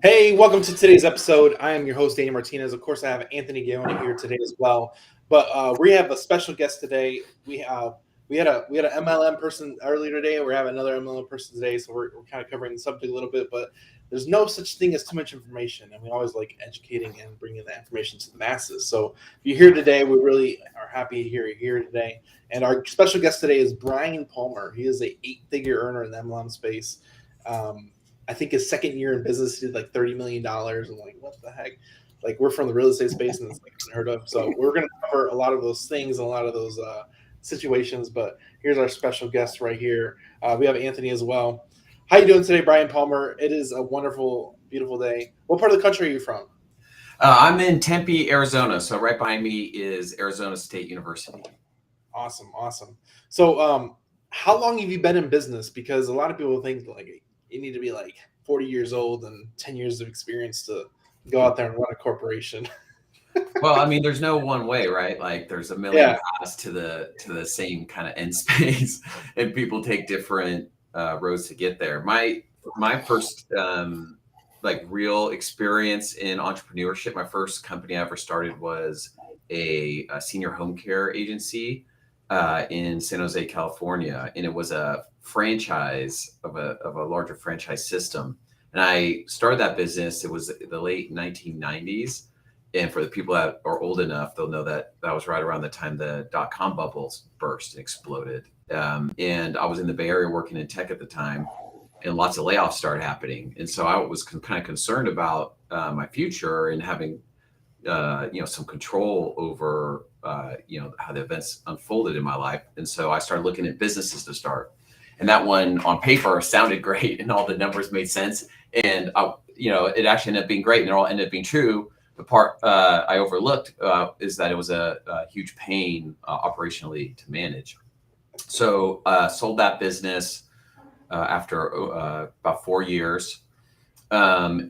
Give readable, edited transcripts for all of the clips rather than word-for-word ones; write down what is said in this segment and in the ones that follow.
Hey, welcome to today's episode. I am your host, Danny Martinez. Of course, I have Anthony Gaona here today as well. But we have a special guest today. We had an MLM person earlier today. We're having another MLM person today, so we're kind of covering the subject a little bit. But there's no such thing as too much information, and we always like educating and bringing that information to the masses. So if you're here today, we really are happy to hear you here today. And our special guest today is Brian Palmer. He is a 8-figure earner in the MLM space. I think his second year in business, he did like $30 million. I'm like, what the heck? Like, we're from the real estate space and it's like unheard of. So we're going to cover a lot of those things and a lot of those situations. But here's our special guest right here. We have Anthony as well. How you doing today, Brian Palmer? It is a wonderful, beautiful day. What part of the country are you from? I'm in Tempe, Arizona. So right behind me is Arizona State University. Awesome. So how long have you been in business? Because a lot of people think like you need to be like 40 years old and 10 years of experience to go out there and run a corporation. Well, I mean, there's no one way, right? Like there's a million paths to the same kind of end space, and people take different roads to get there. My first like real experience in entrepreneurship, my first company I ever started was a senior home care agency in San Jose, California, and it was a franchise of a larger franchise system. And I started that business. It was the late 1990s. And for the people that are old enough, they'll know that that was right around the time the dot-com bubbles burst and exploded. And I was in the Bay Area working in tech at the time, and lots of layoffs started happening. And so I was kind of concerned about my future and having some control over how the events unfolded in my life. And so I started looking at businesses to start. And that one on paper sounded great and all the numbers made sense. And it actually ended up being great and it all ended up being true. The part I overlooked is that it was a huge pain operationally to manage. So sold that business after about 4 years, and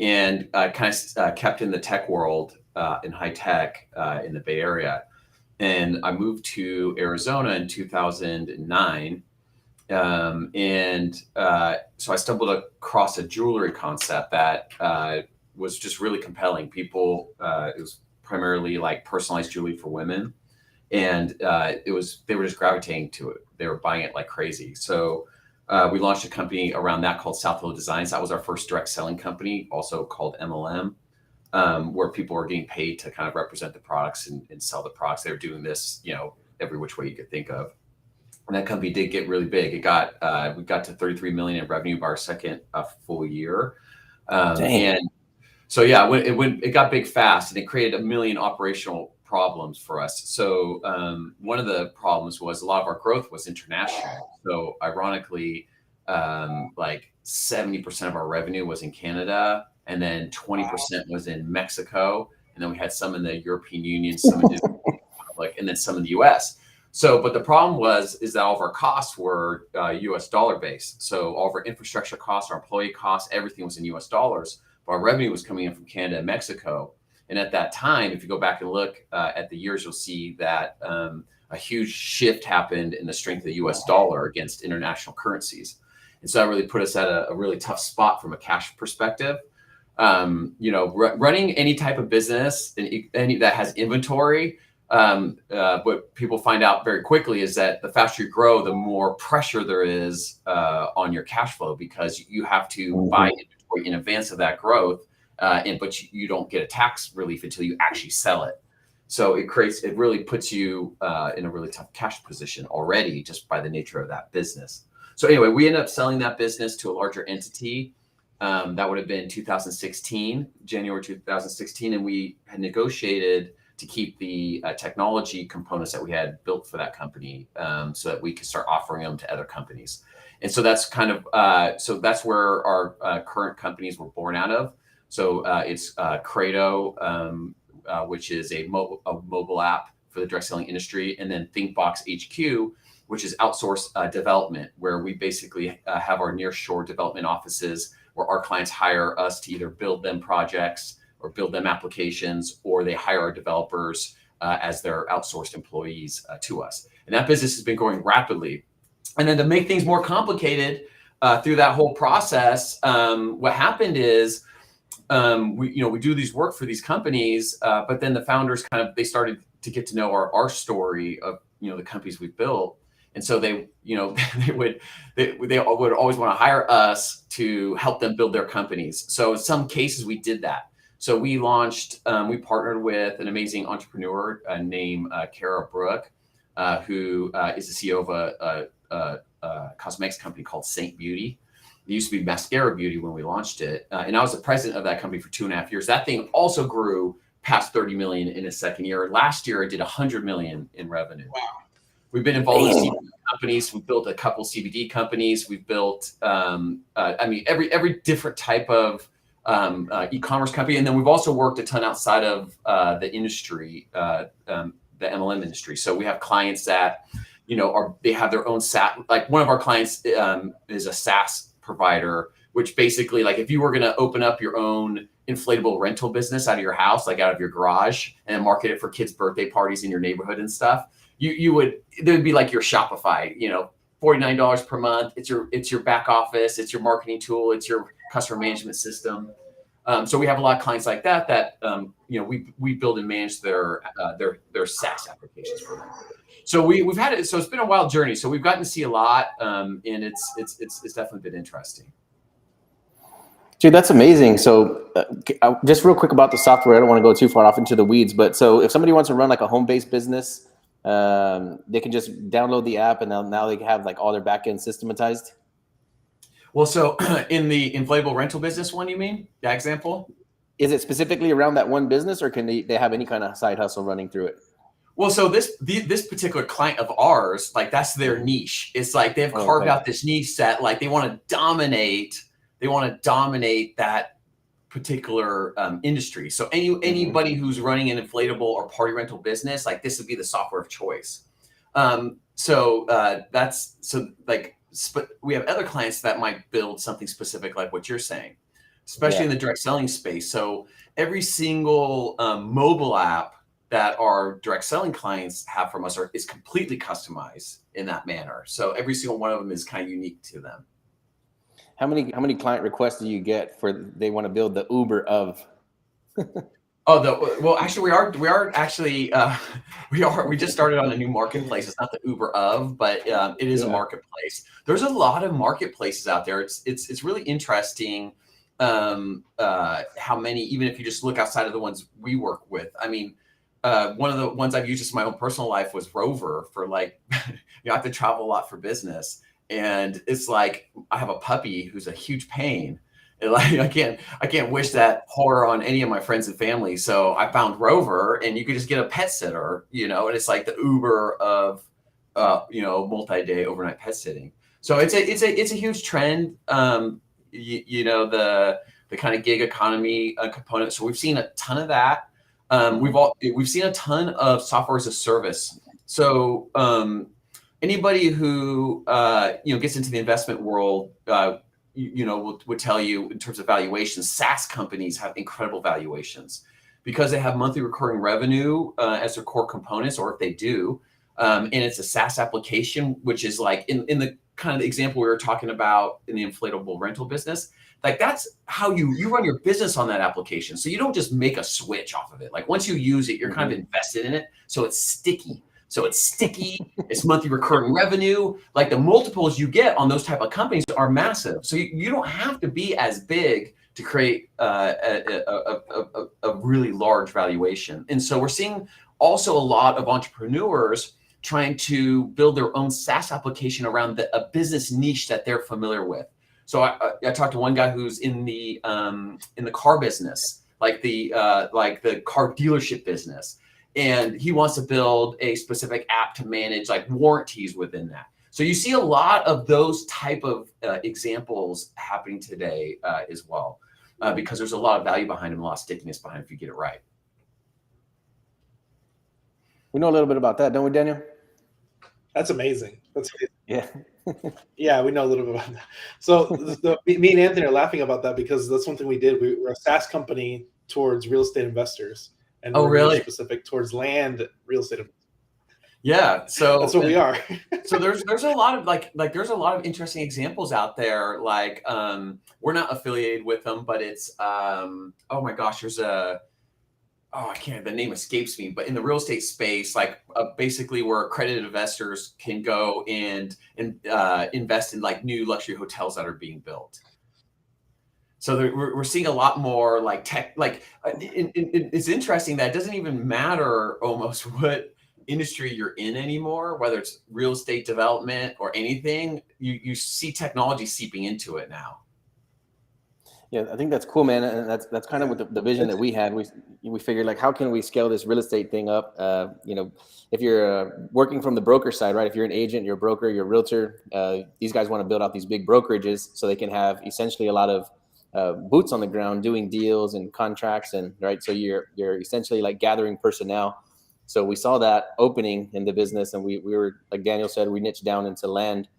kind of kept in the tech world, in high tech in the Bay Area. And I moved to Arizona in 2009. So I stumbled across a jewelry concept that was just really compelling. People, it was primarily like personalized jewelry for women. And they were just gravitating to it. They were buying it like crazy. So we launched a company around that called South Hill Designs. That was our first direct selling company, also called MLM, where people were getting paid to kind of represent the products and sell the products. They were doing this, every which way you could think of. And that company did get really big. We got to 33 million in revenue by our second full year. And so, yeah, it got big fast, and it created a million operational problems for us. So one of the problems was a lot of our growth was international. So ironically, like 70% of our revenue was in Canada, and then 20% was in Mexico. And then we had some in the European Union, some in the Republic, and then some in the US. So, but the problem is that all of our costs were US dollar based. So all of our infrastructure costs, our employee costs, everything was in US dollars. But our revenue was coming in from Canada and Mexico. And at that time, if you go back and look at the years, you'll see that a huge shift happened in the strength of the US dollar against international currencies. And so that really put us at a really tough spot from a cash perspective. Running any type of business any that has inventory, what people find out very quickly is that the faster you grow, the more pressure there is on your cash flow, because you have to buy inventory in advance of that growth. But you don't get a tax relief until you actually sell it. So it really puts you in a really tough cash position already just by the nature of that business. So anyway, we ended up selling that business to a larger entity. That would have been January 2016. And we had negotiated to keep the technology components that we had built for that company, so that we could start offering them to other companies. And so that's kind of, that's where our current companies were born out of. So it's Credo, which is a mobile app for the direct selling industry, and then ThinkBox HQ, which is outsourced development, where we basically have our nearshore development offices where our clients hire us to either build them projects or build them applications, or they hire our developers as their outsourced employees to us. And that business has been growing rapidly. And then to make things more complicated through that whole process, what happened is we do these work for these companies, but then the founders they started to get to know our story of the companies we've built, and so they they would always want to hire us to help them build their companies. So in some cases we did that. So we partnered with an amazing entrepreneur named Kara Brooke, who is the CEO of a cosmetics company called Saint Beauty. It used to be Mascara Beauty when we launched it. And I was the president of that company for 2.5 years. That thing also grew past 30 million in its second year. Last year, it did 100 million in revenue. Wow. We've been involved with CBD companies. We've built a couple CBD companies. We've built, every different type of e-commerce company. And then we've also worked a ton outside of the industry, the MLM industry. So we have clients that, they have their own SaaS. Like one of our clients is a SaaS provider, which basically, like if you were going to open up your own inflatable rental business out of your house, like out of your garage, and market it for kids' birthday parties in your neighborhood and stuff, there'd be like your Shopify, $49 per month. It's your back office, it's your marketing tool, it's your customer management system. So we have a lot of clients like that we build and manage their SaaS applications for them. So we've had it. So it's been a wild journey. So we've gotten to see a lot, and it's definitely been interesting. Dude, that's amazing. So just real quick about the software. I don't want to go too far off into the weeds, but so if somebody wants to run like a home-based business, they can just download the app and now they have like all their backend systematized. Well, so in the inflatable rental business one, you mean that example? Is it specifically around that one business, or can they have any kind of side hustle running through it? Well, so this particular client of ours, like that's their niche. It's like they've carved out this niche that like they want to dominate. They want to dominate that particular industry. So anybody who's running an inflatable or party rental business, like this would be the software of choice. We have other clients that might build something specific like what you're saying, especially in the direct selling space. So every single mobile app that our direct selling clients have from us is completely customized in that manner. So every single one of them is kind of unique to them. How many client requests do you get for they want to build the Uber of? Well, actually, we just started on a new marketplace. It's not the Uber of, but it is a marketplace. There's a lot of marketplaces out there. It's really interesting how many, even if you just look outside of the ones we work with. I mean, one of the ones I've used just in my own personal life was Rover for like, I have to travel a lot for business. And it's like, I have a puppy who's a huge pain. And like, I can't wish that horror on any of my friends and family. So I found Rover, and you could just get a pet sitter, and it's like the Uber of, multi-day overnight pet sitting. So it's a huge trend. The kind of gig economy component. So we've seen a ton of that. We've seen a ton of software as a service. So anybody who gets into the investment world, would tell you in terms of valuations, SaaS companies have incredible valuations because they have monthly recurring revenue as their core components, or if they do, and it's a SaaS application, which is like in the kind of example we were talking about in the inflatable rental business. Like that's how you run your business on that application. So you don't just make a switch off of it. Like once you use it, you're kind of invested in it. So it's sticky. It's monthly recurring revenue. Like the multiples you get on those type of companies are massive. So you don't have to be as big to create a really large valuation. And so we're seeing also a lot of entrepreneurs trying to build their own SaaS application around a business niche that they're familiar with. So I talked to one guy who's in the car business, like the car dealership business. And he wants to build a specific app to manage like warranties within that. So you see a lot of those type of examples happening today as well, because there's a lot of value behind them, a lot of stickiness behind them if you get it right. We know a little bit about that, don't we, Daniel? That's amazing. Yeah. Yeah, we know a little bit about that. So me and Anthony are laughing about that because that's one thing we did. We're a SaaS company towards real estate investors. And really specific towards land real estate. Yeah. So That's what we are. So there's a lot of there's a lot of interesting examples out there. Like we're not affiliated with them, but it's oh my gosh, there's a I can't, the name escapes me, but in the real estate space, like basically where accredited investors can go and invest in like new luxury hotels that are being built. So we're seeing a lot more like tech, like it's interesting that it doesn't even matter almost what industry you're in anymore, whether it's real estate development or anything, you see technology seeping into it now. Yeah, I think that's cool, man, and that's kind of what the vision that we had. We figured like, how can we scale this real estate thing up? You know, if you're working from the broker side, right? If you're an agent, you're a broker, you're a realtor. These guys want to build out these big brokerages so they can have essentially a lot of boots on the ground doing deals and contracts, and right. So you're essentially like gathering personnel. So we saw that opening in the business, and we were, like Daniel said, we niched down into land,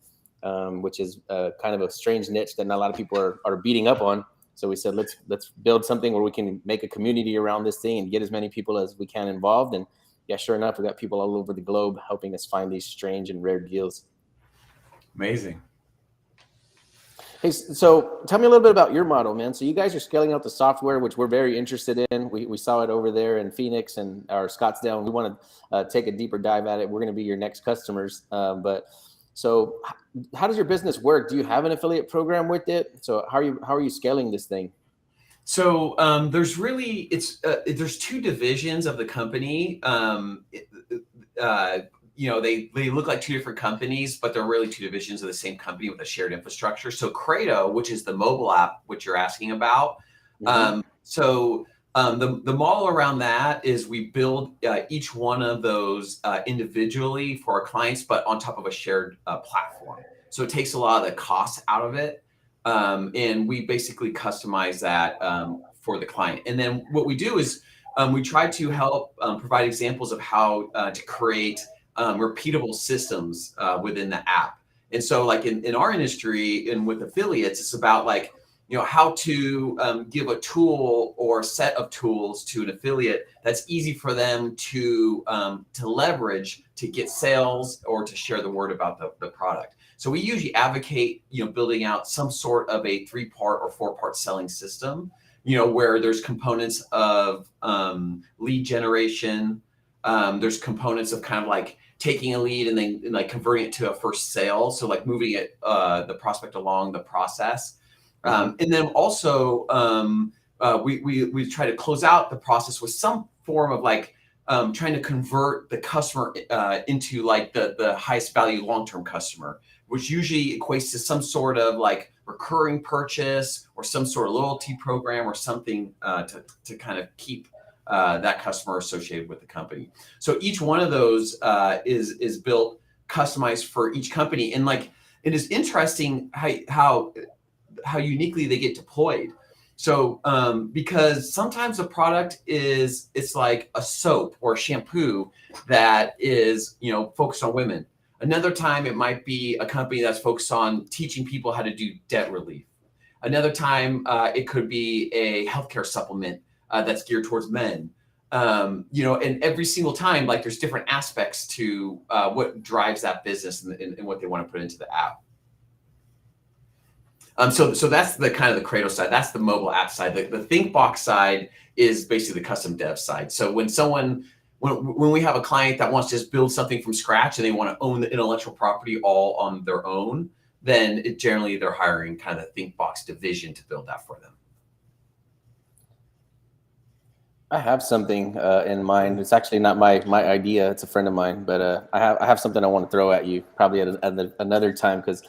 which is kind of a strange niche that not a lot of people are beating up on. So we said, let's build something where we can make a community around this thing and get as many people as we can involved. And yeah, sure enough, we got people all over the globe helping us find these strange and rare deals. Amazing. Hey, so tell me a little bit about your model, man. So you guys are scaling out the software, which we're very interested in. We saw it over there in Phoenix and our Scottsdale, and we want to take a deeper dive at it. We're going to be your next customers. So how does your business work? Do you have an affiliate program with it? So how are you scaling this thing? So there's really there's two divisions of the company. You know, they look like two different companies, but they're really two divisions of the same company with a shared infrastructure. So Credo, which is the mobile app, which you're asking about. Mm-hmm. The model around that is we build each one of those individually for our clients, but on top of a shared platform. So it takes a lot of the costs out of it. And we basically customize that for the client. And then what we do is we try to help provide examples of how to create repeatable systems within the app. And so like in our industry and with affiliates, it's about like, you know, how to give a tool or a set of tools to an affiliate that's easy for them to leverage to get sales or to share the word about the product. So we usually advocate, you know, building out some sort of a 3-part or 4-part selling system, you know, where there's components of lead generation. There's components of kind of like taking a lead and then like converting it to a first sale. So like moving it, the prospect along the process. And then also we try to close out the process with some form of like trying to convert the customer into like the highest value long-term customer, which usually equates to some sort of like recurring purchase or some sort of loyalty program or something to kind of keep that customer associated with the company. So each one of those is built customized for each company, and like it is interesting how uniquely they get deployed. So because sometimes a product it's like a soap or a shampoo that is, you know, focused on women. Another time it might be a company that's focused on teaching people how to do debt relief. Another time it could be a healthcare supplement that's geared towards men. You know, and every single time, like there's different aspects to what drives that business and what they want to put into the app. So that's the kind of the Credo side. That's the mobile app side. The ThinkBox side is basically the custom dev side. So when we have a client that wants to just build something from scratch and they want to own the intellectual property all on their own, then generally they're hiring kind of the ThinkBox division to build that for them. I have something in mind. It's actually not my idea. It's a friend of mine, but I have something I want to throw at you probably at another time, because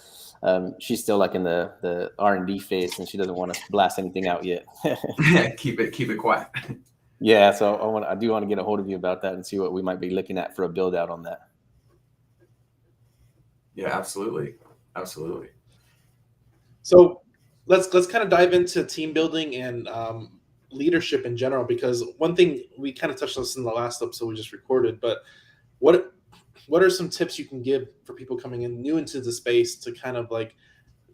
she's still like in the R&D phase and she doesn't want to blast anything out yet. Keep it quiet. Yeah, so I do want to get a hold of you about that and see what we might be looking at for a build out on that. Yeah, absolutely. So let's kind of dive into team building and leadership in general, because one thing we kind of touched on this in the last episode we just recorded, but what are some tips you can give for people coming in new into the space to kind of like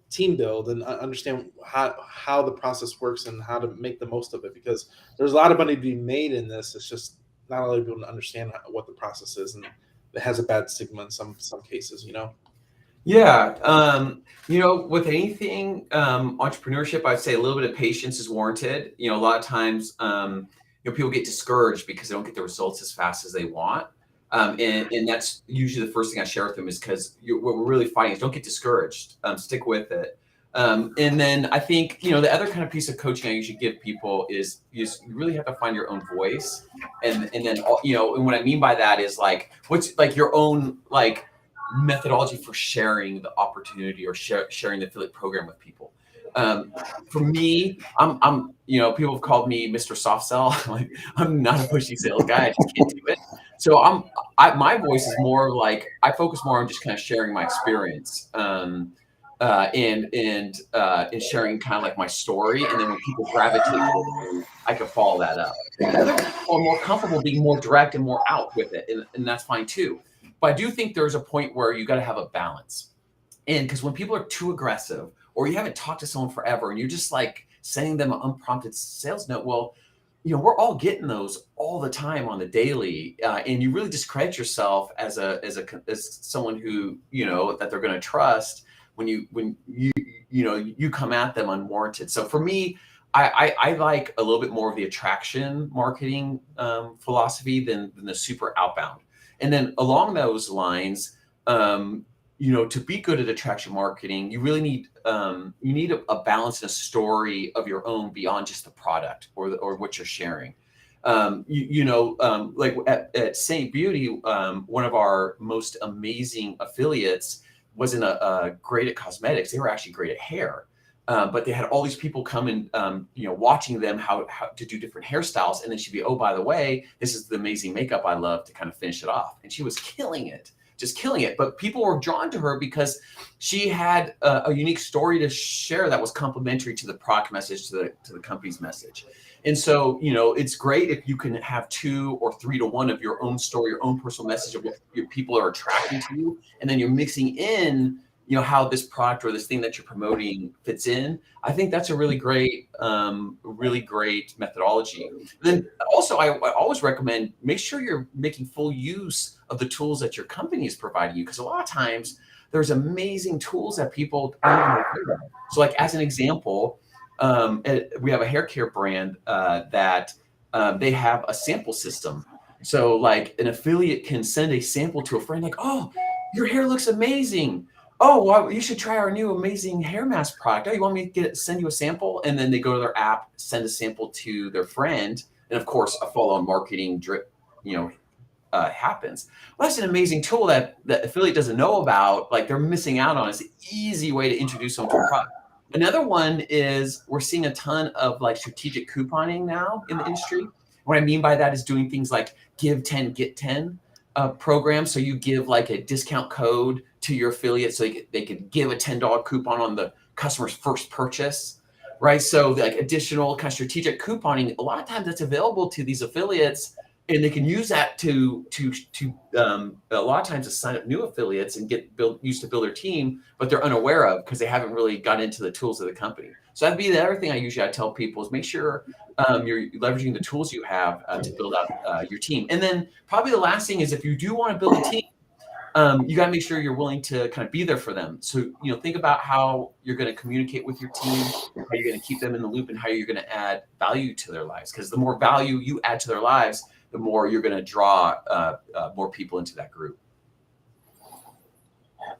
team build and understand how the process works and how to make the most of it? Because there's a lot of money to be made in this. It's just not a lot of people to understand what the process is, and has a bad stigma in some cases, Yeah. With anything entrepreneurship, I'd say a little bit of patience is warranted. A lot of times, people get discouraged because they don't get the results as fast as they want. And that's usually the first thing I share with them is because what we're really fighting is don't get discouraged. Stick with it. And then I think, the other kind of piece of coaching I usually give people is you really have to find your own voice. And then, and what I mean by that is like, what's like your own, like, methodology for sharing the opportunity or sharing the affiliate program with people. For me, I'm people have called me Mr. Soft Sell. Like, I'm not a pushy sales guy. I just can't do it. So my voice is more like I focus more on just kind of sharing my experience and sharing kind of like my story. And then when people gravitate to it, I can follow that up. Other people are more comfortable being more direct and more out with it, and that's fine too. But I do think there's a point where you got to have a balance. And because when people are too aggressive or you haven't talked to someone forever and you're just like sending them an unprompted sales note, well, we're all getting those all the time on the daily. And you really discredit yourself as someone who, that they're going to trust when you come at them unwarranted. So for me, I like a little bit more of the attraction marketing philosophy than the super outbound. And then along those lines, to be good at attraction marketing, you really need a balance and a story of your own beyond just the product or what you're sharing. Like at Saint Beauty, one of our most amazing affiliates wasn't great at cosmetics. They were actually great at hair. But they had all these people come and, watching them how to do different hairstyles. And then she'd be, oh, by the way, this is the amazing makeup I love to kind of finish it off. And she was killing it, just killing it. But people were drawn to her because she had a unique story to share that was complementary to the product message, to the company's message. And so, it's great if you can have 2 or 3 to 1 of your own story, your own personal message of what your people are attracting to you. And then you're mixing in how this product or this thing that you're promoting fits in. I think that's a really great methodology. And then also, I always recommend make sure you're making full use of the tools that your company is providing you, because a lot of times there's amazing tools that people aren't even aware of. So, like as an example, we have a hair care brand that they have a sample system. So, like an affiliate can send a sample to a friend, like, "Oh, your hair looks amazing. Oh, well, you should try our new amazing hair mask product. Oh, you want me to send you a sample?" And then they go to their app, send a sample to their friend. And of course, a follow-on marketing drip, happens. Well, that's an amazing tool that the affiliate doesn't know about. Like they're missing out on. It's an easy way to introduce them to a product. Another one is we're seeing a ton of like strategic couponing now in the industry. What I mean by that is doing things like give 10, get 10 program. So you give like a discount code to your affiliate so they could give a $10 coupon on the customer's first purchase, right? So like additional kind of strategic couponing, a lot of times that's available to these affiliates, and they can use that to a lot of times to sign up new affiliates and used to build their team, but they're unaware of because they haven't really got into the tools of the company. So that'd be the other thing I tell people is make sure you're leveraging the tools you have to build out your team. And then probably the last thing is if you do want to build a team, you got to make sure you're willing to kind of be there for them. So, think about how you're going to communicate with your team, how you're going to keep them in the loop, and how you're going to add value to their lives. Because the more value you add to their lives, the more you're going to draw more people into that group.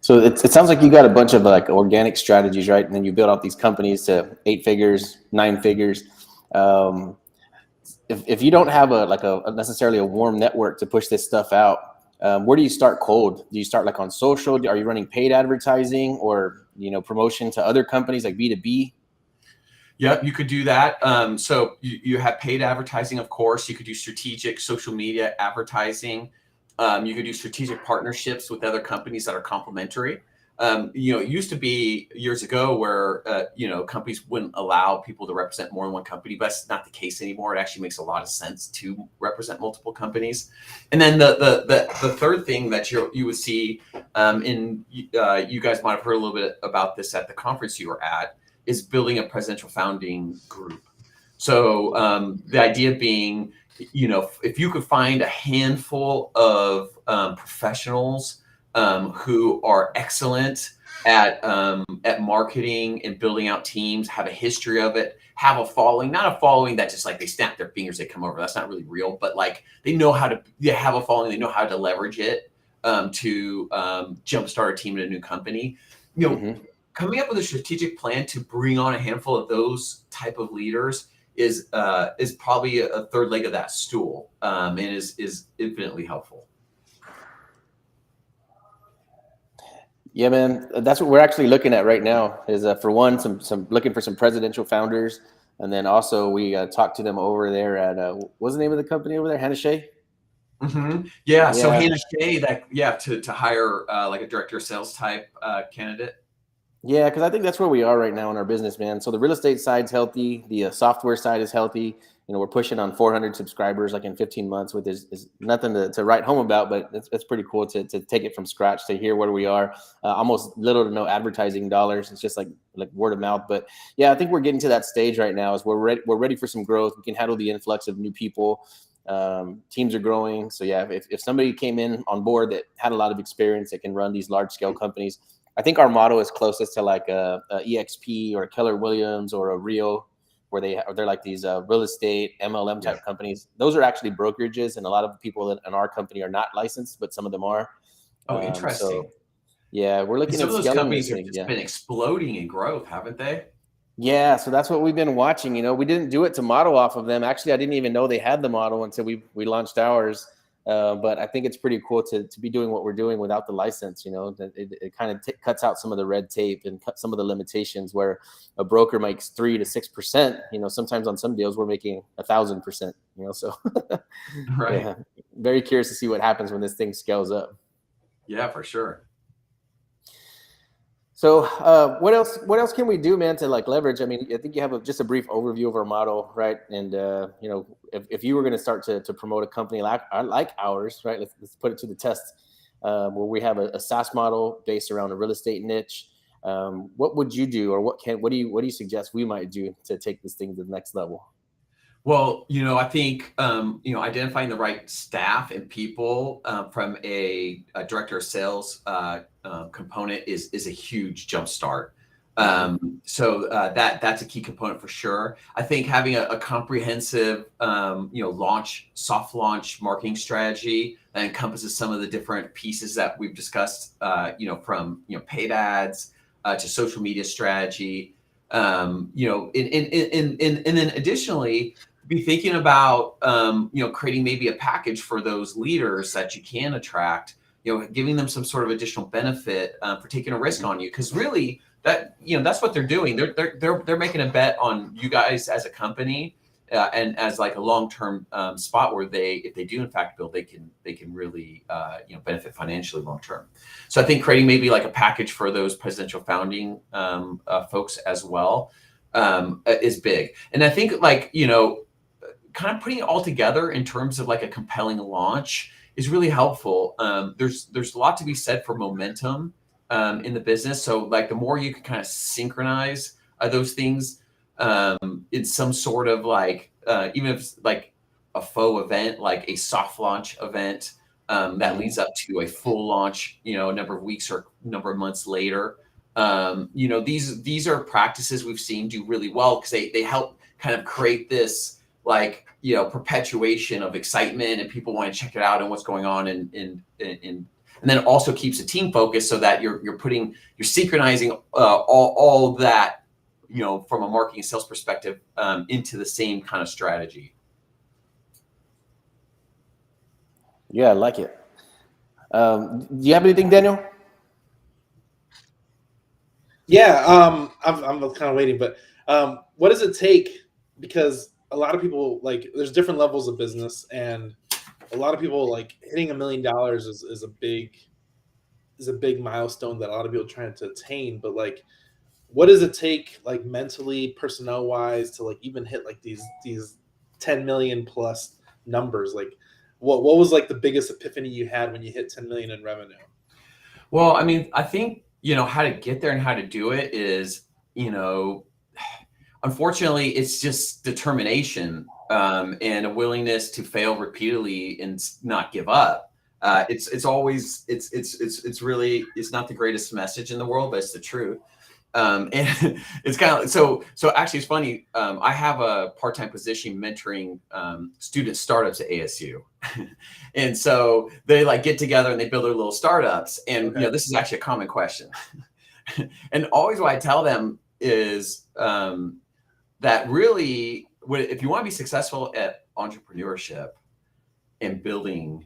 So it sounds like you got a bunch of like organic strategies, right? And then you build out these companies to 8 figures, 9 figures. If you don't have a necessarily a warm network to push this stuff out, where do you start cold? Do you start like on social? Are you running paid advertising or promotion to other companies like B2B? Yep, you could do that. So you have paid advertising, of course. You could do strategic social media advertising. You could do strategic partnerships with other companies that are complementary. It used to be years ago where, companies wouldn't allow people to represent more than one company, but that's not the case anymore. It actually makes a lot of sense to represent multiple companies. And then the third thing that you would see, you guys might have heard a little bit about this at the conference you were at, is building a presidential founding group. So the idea being, if you could find a handful of professionals who are excellent at marketing and building out teams, have a history of it, have a following, not a following that just like they snap their fingers, they come over. That's not really real, but like they know how to have a following, they know how to leverage it to jumpstart a team in a new company. Coming up with a strategic plan to bring on a handful of those type of leaders is probably a third leg of that stool, and is infinitely helpful. Yeah, man, that's what we're actually looking at right now. Is for one, some looking for some presidential founders, and then also we talked to them over there at what's the name of the company over there, Hannah Shea? Yeah. So Hannah Shea, to hire like a director of sales type candidate. Yeah, because I think that's where we are right now in our business, man. So the real estate side's healthy, the software side is healthy. We're pushing on 400 subscribers like in 15 months, which is nothing to write home about, but it's pretty cool to take it from scratch, to hear where we are. Almost little to no advertising dollars. It's just like word of mouth. But yeah, I think we're getting to that stage right now. Is we're ready for some growth. We can handle the influx of new people. Teams are growing. So yeah, if somebody came in on board that had a lot of experience that can run these large scale companies, I think our model is closest to like a EXP or a Keller Williams or a Rio, where they're like these real estate MLM type companies. Those are actually brokerages, and a lot of the people in our company are not licensed, but some of them are. Oh, interesting. So yeah, we're looking at some of those scaling companies this have thing. just been exploding in growth, haven't they? Yeah, so that's what we've been watching. We didn't do it to model off of them. Actually, I didn't even know they had the model until we launched ours. But I think it's pretty cool to be doing what we're doing without the license. It kind of cuts out some of the red tape and some of the limitations where a broker makes 3 to 6%. Sometimes on some deals we're making 1,000%. So right. Yeah, very curious to see what happens when this thing scales up. Yeah, for sure. So what else can we do, man, to like leverage? I mean, I think you have just a brief overview of our model, right? And if you were going to start to promote a company like ours, right? Let's put it to the test, where we have a SaaS model based around a real estate niche. What would you do, or what do you suggest we might do to take this thing to the next level? Well, I think, identifying the right staff and people from a director of sales component is a huge jump start. So that's a key component for sure. I think having a comprehensive, soft launch marketing strategy that encompasses some of the different pieces that we've discussed, from, paid ads to social media strategy, and then additionally, be thinking about, creating maybe a package for those leaders that you can attract, giving them some sort of additional benefit for taking a risk on you. Because really that's what they're doing. They're making a bet on you guys as a company and as like a long-term spot where if they do in fact build, they can really, benefit financially long-term. So I think creating maybe like a package for those presidential founding folks as well is big. And I think kind of putting it all together in terms of like a compelling launch is really helpful. There's a lot to be said for momentum in the business. So like the more you can kind of synchronize those things in some sort of like, even if it's like a faux event, like a soft launch event that leads up to a full launch, a number of weeks or number of months later. These are practices we've seen do really well because they help kind of create this perpetuation of excitement, and people want to check it out and what's going on, and then it also keeps the team focused so that you're synchronizing all of that, from a marketing and sales perspective into the same kind of strategy. Yeah, I like it. Do you have anything, Daniel? Yeah, I'm kind of waiting, but what does it take? Because a lot of people, like, there's different levels of business, and a lot of people, like, hitting $1 million is a big milestone that a lot of people are trying to attain. But like, what does it take, like mentally, personnel wise, to like even hit like these 10 million plus numbers? Like, what was like the biggest epiphany you had when you hit 10 million in revenue? Well, I mean, I think how to get there and how to do it is, unfortunately, it's just determination and a willingness to fail repeatedly and not give up. It's always really, it's not the greatest message in the world, but it's the truth. And it's kind of so actually it's funny. I have a part-time position mentoring student startups at ASU. And so they like get together and they build their little startups. And you know, this is actually a common question. And always what I tell them is that really, if you want to be successful at entrepreneurship and building,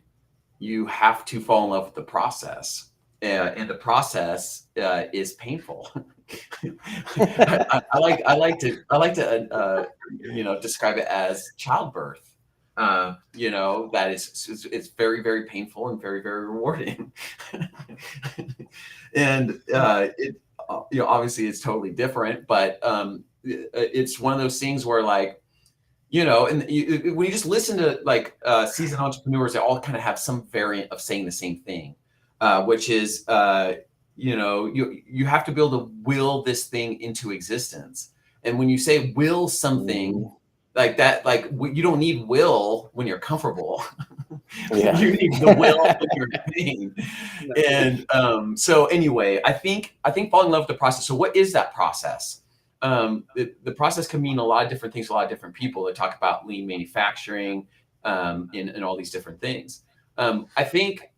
you have to fall in love with the process. And the process is painful. I like to you know, describe it as childbirth. You know, that it's very, very painful and very, very rewarding. And it, you know, obviously it's totally different, but it's one of those things where, like, you know, and when you just listen to like seasoned entrepreneurs, they all kind of have some variant of saying the same thing, which is, you know, you have to be able to will this thing into existence. And when you say will something like that, like you don't need will when you're comfortable. You need the will when you're pain. And so anyway, I think falling in love with the process. So what is that process? The process can mean a lot of different things to a lot of different people. They talk about lean manufacturing and all these different things. I think,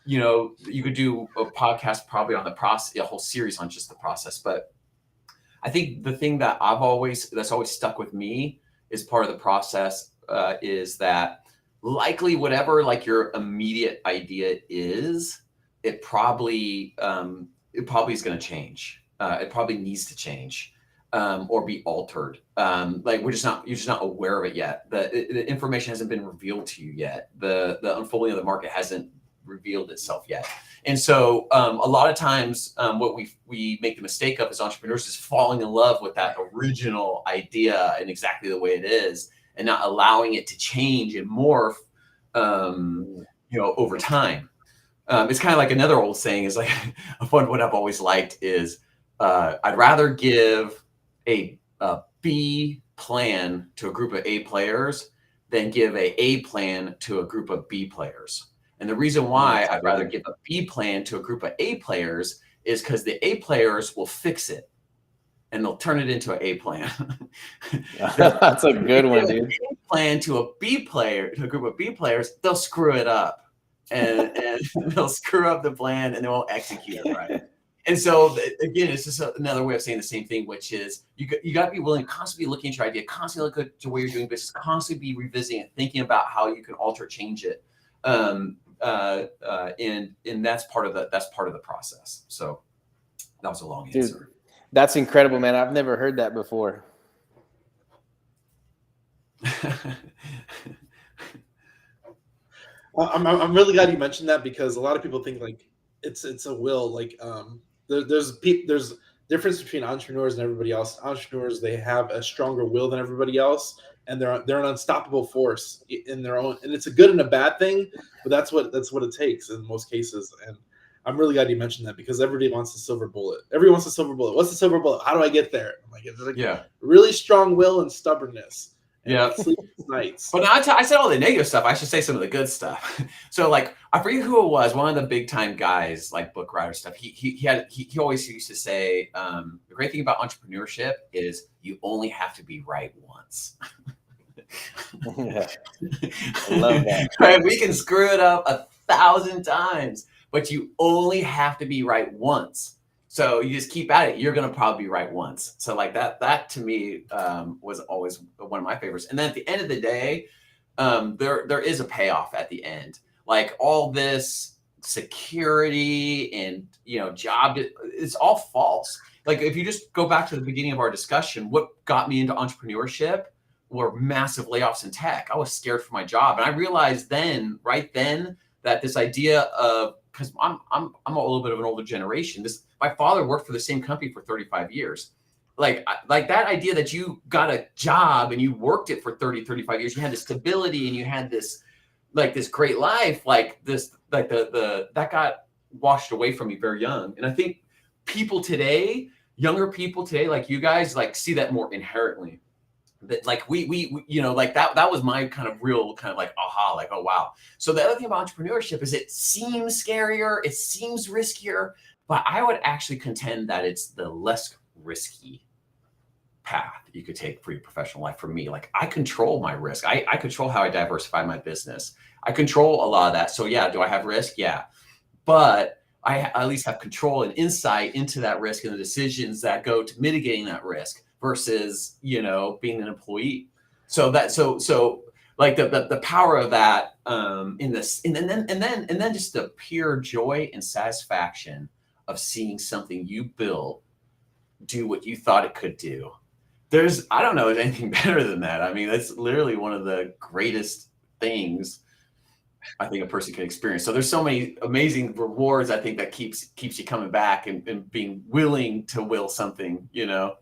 you know, you could do a podcast probably on the process, a whole series on just the process. But I think the thing that that's always stuck with me is part of the process is that likely whatever like your immediate idea is, it probably is going to change. It probably needs to change or be altered. Like you're just not aware of it yet. The information hasn't been revealed to you yet. The unfolding of the market hasn't revealed itself yet. And so a lot of times what we make the mistake of as entrepreneurs is falling in love with that original idea and exactly the way it is, and not allowing it to change and morph, you know, over time. It's kind of like another old saying is like, what I've always liked is, I'd rather give a B plan to a group of A players than give a plan to a group of B players. And the reason why I'd rather give a B plan to a group of A players is because the A players will fix it and they'll turn it into an A plan. That's a good one, dude. A plan to a group of B players, they'll screw it up and they'll screw up the plan and they won't execute it right. And so again, it's just another way of saying the same thing, which is you got to be willing to constantly look into your idea, constantly look at the way you're doing business, constantly be revisiting it, thinking about how you can alter, change it. And that's part of the process. So that was a long answer. Dude, that's incredible, man. I've never heard that before. I'm really glad you mentioned that, because a lot of people think like it's a will. Like there's difference between entrepreneurs and everybody else. Entrepreneurs, they have a stronger will than everybody else, and they're an unstoppable force in their own. And it's a good and a bad thing, but that's what it takes in most cases. And I'm really glad you mentioned that, because everybody wants the silver bullet. Everyone wants the silver bullet. What's the silver bullet? How do I get there? I'm like, it's like really strong will and stubbornness. And sleepless nights. But I said all the negative stuff. I should say some of the good stuff. So like, I forget who it was. One of the big time guys, like book writer stuff. He always used to say, the great thing about entrepreneurship is you only have to be right once. Yeah. I love that. Right? We can screw it up 1,000 times, but you only have to be right once. So you just keep at it. You're going to probably be right once. So like that to me was always one of my favorites. And then at the end of the day, there is a payoff at the end. Like all this security and, you know, job, it's all false. Like if you just go back to the beginning of our discussion, what got me into entrepreneurship were massive layoffs in tech. I was scared for my job. And I realized right then that this idea of, because I'm a little bit of an older generation. My father worked for the same company for 35 years. Like that idea that you got a job and you worked it for 30, 35 years, you had the stability and you had this great life, that got washed away from me very young. And I think younger people today, like you guys, like see that more inherently. that like we you know, like that was my kind of real kind of like aha, like, oh wow. So the other thing about entrepreneurship is it seems scarier, it seems riskier, but I would actually contend that it's the less risky path you could take for your professional life. For me, like, I control my risk. I control how I diversify my business. I control a lot of that. So yeah, do I have risk? Yeah, but I at least have control and insight into that risk and the decisions that go to mitigating that risk versus, you know, being an employee. So like the power of that in this, and then just the pure joy and satisfaction of seeing something you built do what you thought it could do. I don't know anything better than that. I mean, that's literally one of the greatest things I think a person can experience. So there's so many amazing rewards, I think, that keeps you coming back and being willing to will something, you know.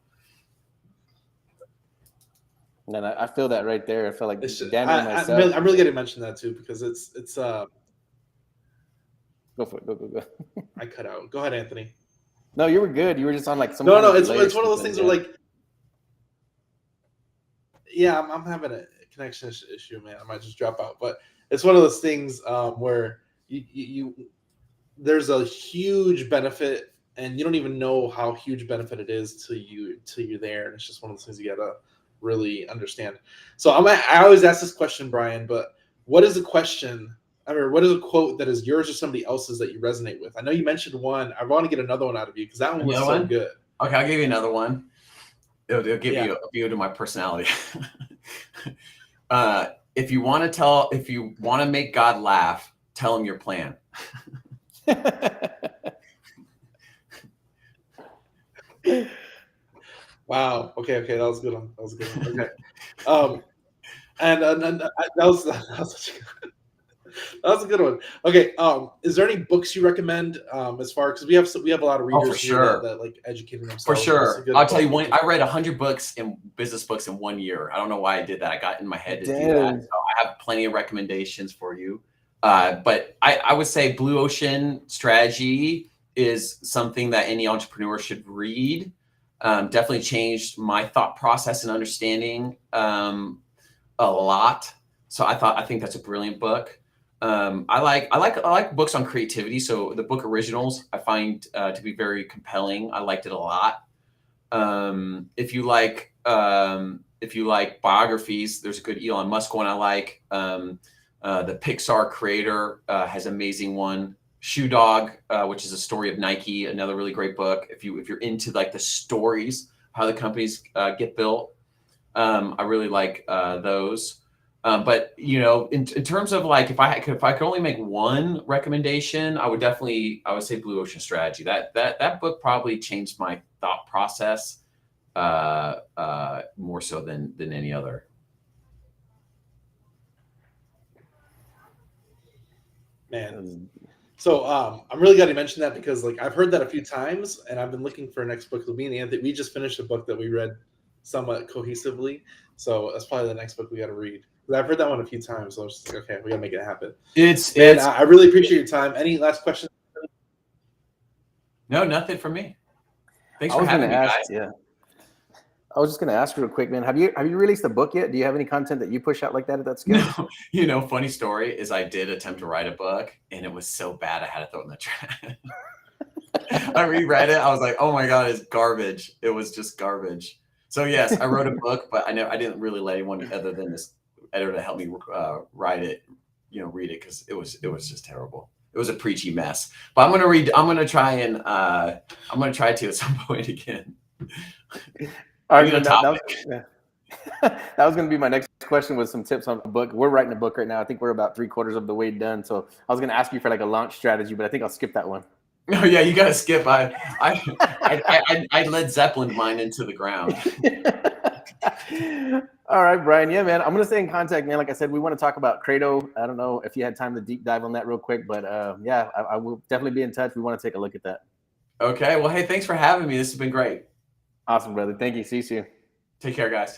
And I feel that right there. I feel like Daniel and myself. I'm really going to mention that too, because it's go for it. Go. I cut out. Go ahead, Anthony. No, you were good. You were just on like some. No, it's one of those things where like, yeah, I'm having a connection issue, man. I might just drop out, but it's one of those things where you there's a huge benefit, and you don't even know how huge benefit it is till you're there, and it's just one of those things you gotta really understand. So I always ask this question, Brian, but what is a question? I mean, what is a quote that is yours or somebody else's that you resonate with? I know you mentioned one. I want to get another one out of you because that one was so good. Okay, I'll give you another one. It'll give you a view to my personality. If you want to make God laugh, tell him your plan. Wow. Okay. That was a good one. Okay. And that was a good one. Okay. Is there any books you recommend as far, because we have a lot of readers here that like educating themselves. For sure. I'll tell you one. I read 100 books in business books in 1 year. I don't know why I did that. I got in my head to do that. So I have plenty of recommendations for you. But I would say Blue Ocean Strategy is something that any entrepreneur should read. Definitely changed my thought process and understanding a lot. So I think that's a brilliant book. I like books on creativity. So the book Originals I find to be very compelling. I liked it a lot. If you like biographies, there's a good Elon Musk one I like. The Pixar creator has an amazing one. Shoe Dog, which is a story of Nike, another really great book. If you're into like the stories, how the companies get built, I really like those. But you know, in terms of like, if I could only make one recommendation, I would say Blue Ocean Strategy. That book probably changed my thought process more so than any other. Man. So I'm really glad you mentioned that, because like I've heard that a few times, and I've been looking for a next book. Me and Anthony, we just finished a book that we read somewhat cohesively, so that's probably the next book we got to read. I've heard that one a few times, so I was just like, okay, we gotta make it happen. I really appreciate your time. Any last questions? No, nothing from me. Thanks for having me, guys. Yeah. I was just going to ask real quick, man. Have you released a book yet? Do you have any content that you push out like that at that scale? No. You know, funny story is I did attempt to write a book, and it was so bad I had to throw it in the trash. I reread it. I was like, oh my God, it's garbage. It was just garbage. So yes, I wrote a book, but I didn't really let anyone other than this editor to help me write it, read it, because it was just terrible. It was a preachy mess. But I'm gonna try to at some point again. All right, that was going to be my next question, with some tips on a book. We're writing a book right now. I think we're about 3/4 of the way done. So I was going to ask you for like a launch strategy, but I think I'll skip that one. Oh yeah, you got to skip. I Led Zeppelin mine into the ground. All right, Brian. Yeah, man. I'm going to stay in contact, man. Like I said, we want to talk about Credo. I don't know if you had time to deep dive on that real quick, but yeah, I will definitely be in touch. We want to take a look at that. Okay. Well, hey, thanks for having me. This has been great. Awesome, brother. Thank you. See you soon. Take care, guys.